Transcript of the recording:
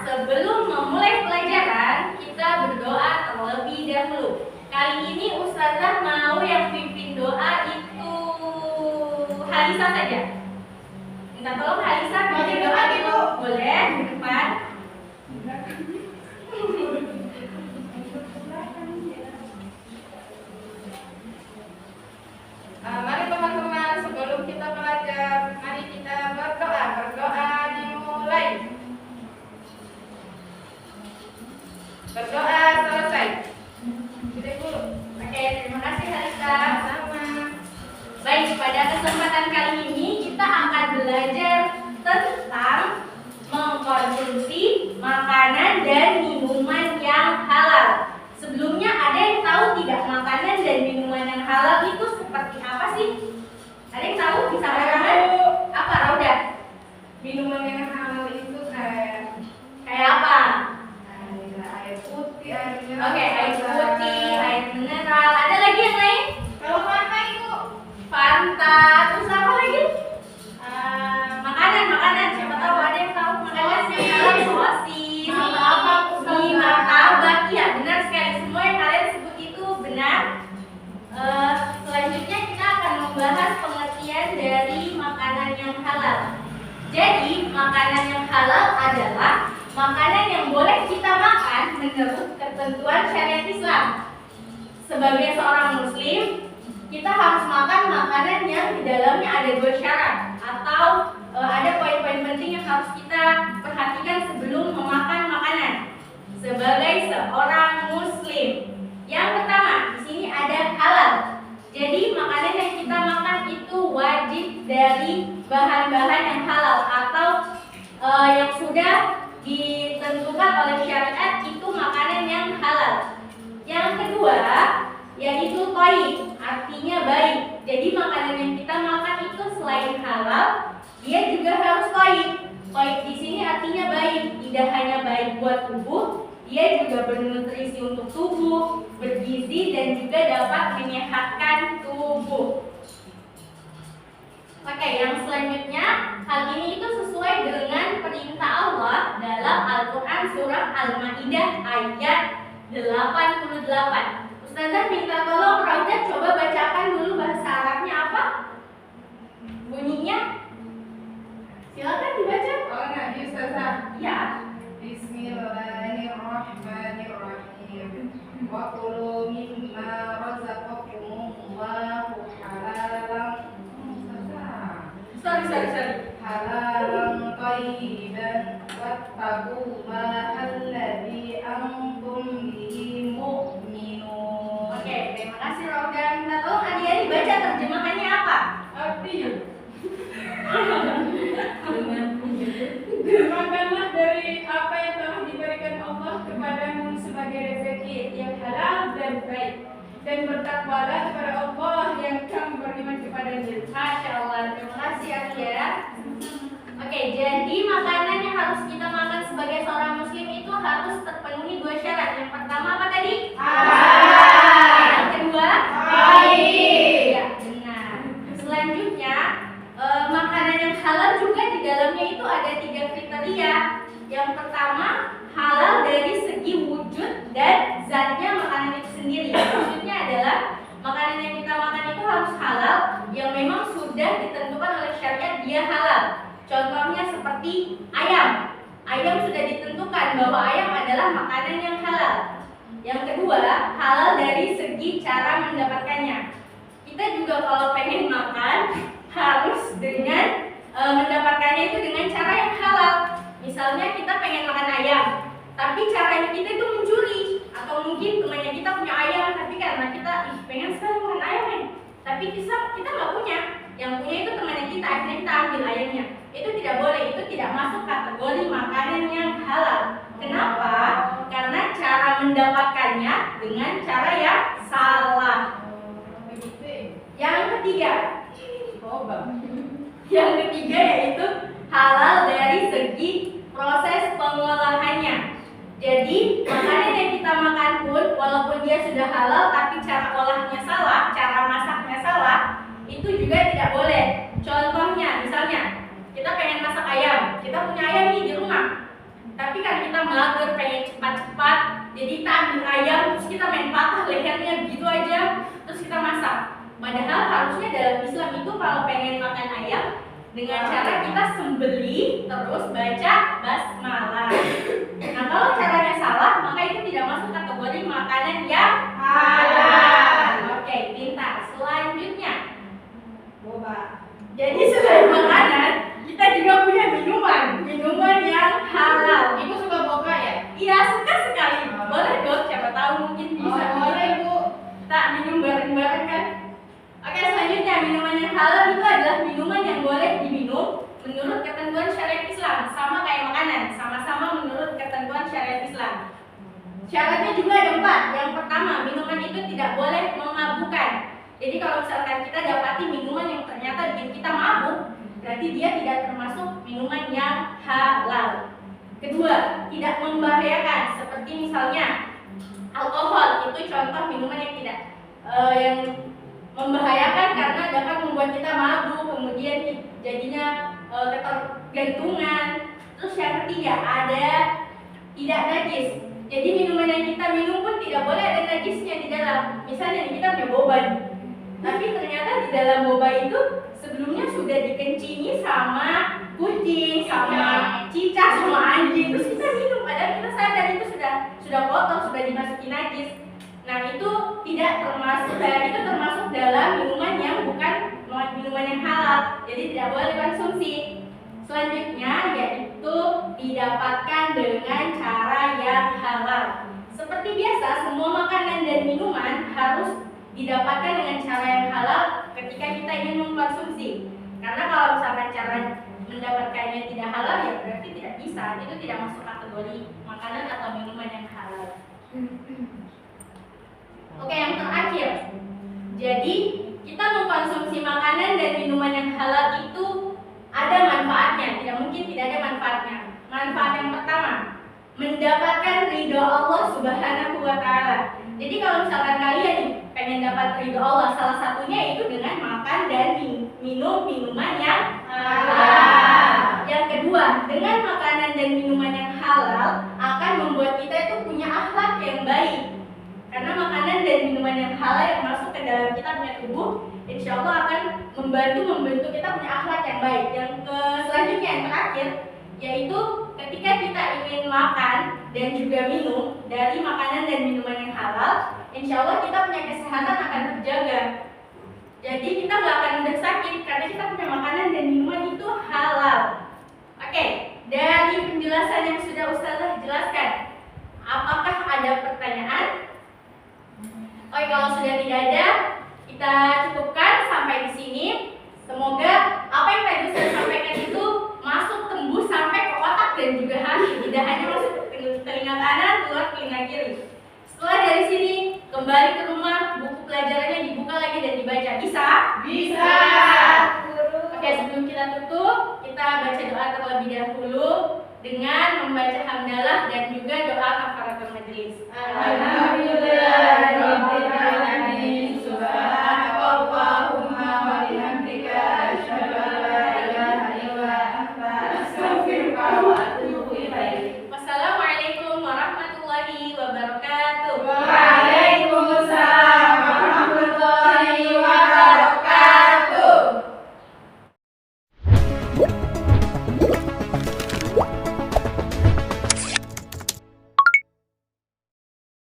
sebelum memulai pelajaran, kita berdoa terlebih dahulu. Kali ini Ustazah mau yang pimpin doa itu Halisa saja. Minta tolong Halisa pimpin doa dulu. Boleh di depan. Mari teman-teman, sebelum kita belajar, mari kita berdoa. Berdoa dimulai. Berdoa selesai. Kita dulu. Oke, terima kasih Halisa. Sama. Baik, pada kesempatan kali ini kita akan belajar tentang mengkonsumsi makanan dan minuman yang halal. Sebelumnya ada yang tahu tidak makanan dan minuman yang halal itu seperti apa sih? Ada yang tahu? Bisa katakan? Apa, Rauda? Minuman yang halal itu kayak apa? air putih, air mineral. Oke, air putih, air mineral. Ada lagi yang lain? Kalau Fanta itu Fanta, terus apa lagi? Makanan. Siapa tahu ada yang tahu makanan yang halal? Sosis, mie, martabak. Iya, benar sekali. Semua yang kalian sebut itu benar. Selanjutnya kita akan membahas pengertian dari makanan yang halal. Jadi, makanan yang halal adalah makanan yang boleh kita makan menurut ketentuan syariat Islam. Sebagai seorang muslim, kita harus makan makanan yang di dalamnya ada 2 syarat atau ada poin-poin penting yang harus kita perhatikan sebelum memakan makanan sebagai seorang muslim. Yang pertama, di sini ada halal. Jadi makanan yang kita makan itu wajib dari bahan-bahan yang halal atau yang sudah ditentukan oleh syariat, itu makanan yang halal. Yang kedua, yaitu thayyib, artinya baik. Jadi makanan yang kita makan itu selain halal, dia juga harus thayyib. Thayyib di sini artinya baik, tidak hanya baik buat tubuh, dia juga bernutrisi untuk tubuh, bergizi dan juga dapat menyehatkan tubuh. Oke, yang selanjutnya, hal ini itu sesuai dengan perintah Allah dalam Al-Quran surah Al-Ma'idah ayat 88. Ustazah minta tolong Rauda coba bacakan dulu bahasa Arabnya apa? Bunyinya? Silakan dibaca. Oh, nah, Ustazah. Ya. Bismillahirrahmanirrahim. Wa kulu mimma razaqakumullahu halalan. Sorry. Halalan thayyiban wattaqu ma alladzi antum bihi mu'minun. Oke, terima kasih Rauda. Minta tolong adik-adik baca terjemahannya apa? Artinya makanlah dari apa yang telah diberikan Allah kepadamu sebagai rezeki yang halal dan baik, dan bertakwalah kepada Allah yang kamu beriman kepadanya. Masya Allah, terima kasih Adia. Oke, jadi makanan yang harus kita makan sebagai seorang muslim itu harus terpenuhi 2 syarat. Yang pertama apa tadi? Halal. Yang kedua? Baik. Ya, benar. Selanjutnya, makanan yang halal juga di dalamnya itu ada 3 kriteria. Yang pertama, halal dari segi wujud dan zatnya makanan itu sendiri. Maksudnya adalah makanan yang kita makan itu harus halal, yang memang sudah ditentukan oleh syariat dia halal. Contohnya seperti ayam. Ayam sudah ditentukan bahwa ayam adalah makanan yang halal. Yang kedua, halal dari segi cara mendapatkannya. Kita juga kalau pengen makan harus dengan mendapatkannya itu dengan cara yang halal. Misalnya kita pengen makan ayam, tapi caranya kita itu mencuri, atau mungkin temannya kita punya ayam, tapi karena kita pengen sekali makan ayam, tapi kita nggak punya, yang punya itu temannya kita, akhirnya kita ambil ayamnya. Itu tidak boleh, itu tidak masuk kategori makanan yang halal. Kenapa? Karena cara mendapatkannya dengan cara yang salah. Yang ketiga, yaitu halal dari segi proses pengolahannya. Jadi makanan yang kita makan pun walaupun dia sudah halal, tapi cara olahnya salah, cara masaknya salah, itu juga tidak boleh. Contohnya, misalnya kita pengen masak ayam, kita punya ayam nih di rumah, tapi Tapi kan kita mager, pengen cepat-cepat, jadi kita ambil ayam terus kita main patah lehernya gitu aja, terus kita masak. Padahal harusnya dalam Islam itu kalau pengen makan ayam dengan cara kita sembelih terus baca basmalah. Nah kalau caranya salah maka itu tidak masuk kategori makanan yang halal. Oke, pintar. Selanjutnya Boba. jadi selain makanan, kita juga punya minuman yang halal. Ibu suka boba ya? Iya, suka sekali. Boleh dong, siapa tahu mungkin bisa. Boleh Bu. Kita minum bareng-bareng kan. Oke, selanjutnya minuman yang halal itu adalah minuman yang boleh diminum menurut ketentuan syariat Islam, sama kayak makanan, sama-sama menurut ketentuan syariat Islam. Syaratnya juga ada 4. Yang pertama, minuman itu tidak boleh memabukkan. Jadi kalau misalkan kita dapati minuman yang ternyata bikin kita mabuk, berarti dia tidak termasuk minuman yang halal. Kedua, tidak membahayakan, seperti misalnya alkohol, itu contoh minuman yang tidak yang membahayakan karena dapat membuat kita mabuk, kemudian jadinya ketergantungan. Terus yang ketiga, ada tidak najis. Jadi minuman yang kita minum pun tidak boleh ada najisnya di dalam. Misalnya kita punya boba, tapi ternyata di dalam boba itu sebelumnya sudah dikencingi sama kucing, sama cicak, sama anjing. Terus kita minum, padahal kita sadar itu sudah kotor, sudah dimasuki najis. Nah itu tidak termasuk, itu termasuk dalam minuman yang bukan minuman yang halal. Jadi tidak boleh dikonsumsi. Selanjutnya yaitu didapatkan dengan cara yang halal. Seperti biasa, semua makanan dan minuman harus didapatkan dengan cara yang halal ketika kita ingin mengkonsumsi. Karena kalau misalkan cara mendapatkannya tidak halal ya berarti tidak bisa. Itu tidak masuk kategori makanan atau minuman yang halal. Oke, yang terakhir. Jadi kita mengkonsumsi makanan dan minuman yang halal itu ada manfaatnya, tidak mungkin tidak ada manfaatnya. Manfaat yang pertama, mendapatkan ridho Allah Subhanahu wa Ta'ala. Jadi kalau misalkan kalian pengen dapat ridho Allah, salah satunya itu dengan makan dan minum minuman yang halal. Yang kedua, dengan makanan dan minuman yang halal akan membuat kita itu punya akhlak yang baik. Karena makanan dan minuman yang halal yang masuk ke dalam kita punya tubuh, insya Allah akan membantu kita punya akhlak yang baik. Yang selanjutnya yang terakhir, yaitu ketika kita ingin makan dan juga minum dari makanan dan minuman yang halal, insya Allah kita punya kesehatan akan terjaga. Jadi kita nggak akan mudah sakit karena kita punya makanan dan minuman itu halal. Oke, dari penjelasan yang sudah Ustazah jelaskan, apakah ada pertanyaan? Oke, kalau sudah tidak ada, kita cukupkan sampai di sini. Semoga apa yang tadi saya sampaikan itu masuk tembus sampai ke otak dan juga hati, tidak hanya masuk ke telinga kanan, keluar telinga kiri. Setelah dari sini kembali ke rumah, buku pelajarannya dibuka lagi dan dibaca. Bisa? Bisa. Oke, sebelum kita tutup, kita baca doa terlebih dahulu dengan membaca hamdalah dan juga doa kafaratul majelis. Alhamdulillah.